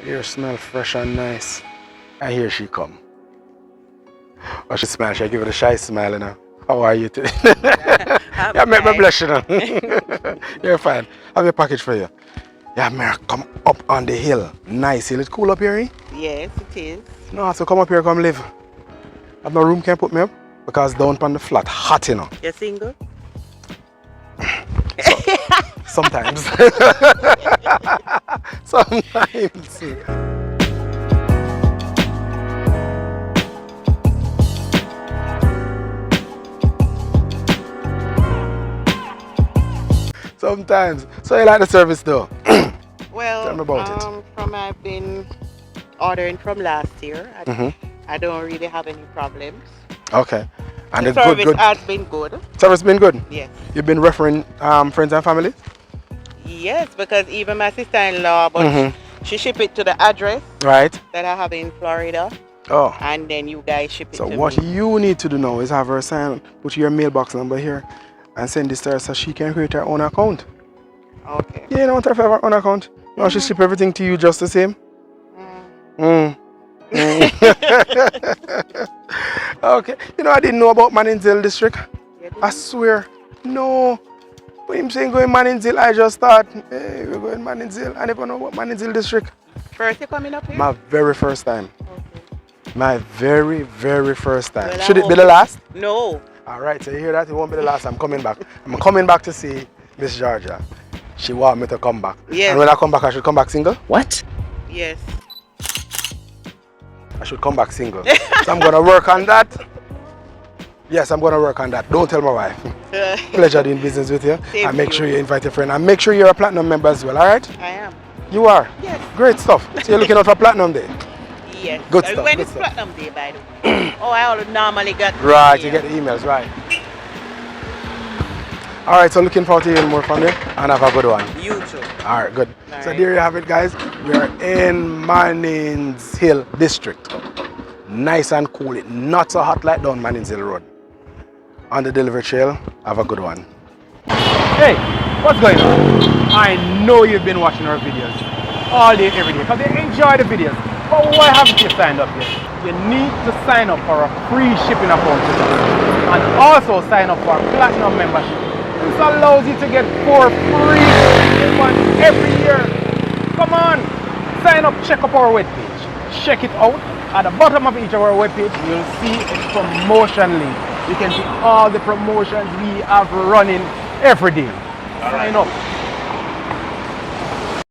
Here smell fresh and nice. And here she come. Oh, she smile. She give it a shy smile, you know. How are you today? Yeah, make me blush, you know. You're fine. I have a package for you. Yeah, Mary, come up on the hill. Nice hill. It's cool up here, eh? Yes, it is. No, so come up here, come live. Have no room, can put me up? Because down on the flat, hot, you know. You're single? Sometimes. Sometimes. Sometimes. So you like the service though? Well, Tell me about it. from I've been ordering from last year, I don't really have any problems. Okay. And The service has been good. Service been good? Yes. You've been referring friends and family? Yes, because even my sister-in-law, but she ship it to the address Right. that I have in Florida, Oh. and then you guys ship it So to what me. you need to do now is have her sign, put your mailbox number here and send this to her so she can create her own account. Okay. Yeah, you don't want her to have her own account. You want she ship everything to you just the same? Okay. You know, I didn't know about Maninzil district. I swear. No. When him saying going Maninzil, I just thought, hey, we're going Maninzil. I never know about Maninzil district. First you coming up here? My very first time. Okay. My very, very first time. Well, Should it be the last? No. All right, so you hear that? It won't be the last. I'm coming back. I'm coming back to see Miss Georgia. She want me to come back. Yes. And when I come back, I should come back single? What? Yes. I should come back single. So I'm going to work on that. Yes, I'm going to work on that. Don't tell my wife. Pleasure doing business with you. Same And make to sure you. you invite your friend. And make sure you're a platinum member as well, all right? I am. You are? Yes. Great stuff. So you're looking out for platinum day? Yes. Good stuff, When good is stuff. Platinum Day, by the way? Oh, I normally get. Right, you get the emails, right. All right, so looking forward to hearing more from you and have a good one. You too. All right, good. All So right. there you have it, guys. We are in Mannings Hill District. Nice and cool. It not so hot like down Mannings Hill Road. On the delivery trail, have a good one. Hey, what's going on? I know you've been watching our videos all day, every day, because you enjoy the videos. But why haven't you signed up yet? You need to sign up for a free shipping account with us. And also sign up for a platinum membership. This allows you to get 4 free months every year. Come on, sign up, check up our webpage. Check it out. At the bottom of each of our webpage, you'll see a promotion link. You can see all the promotions we have running every day. Sign up.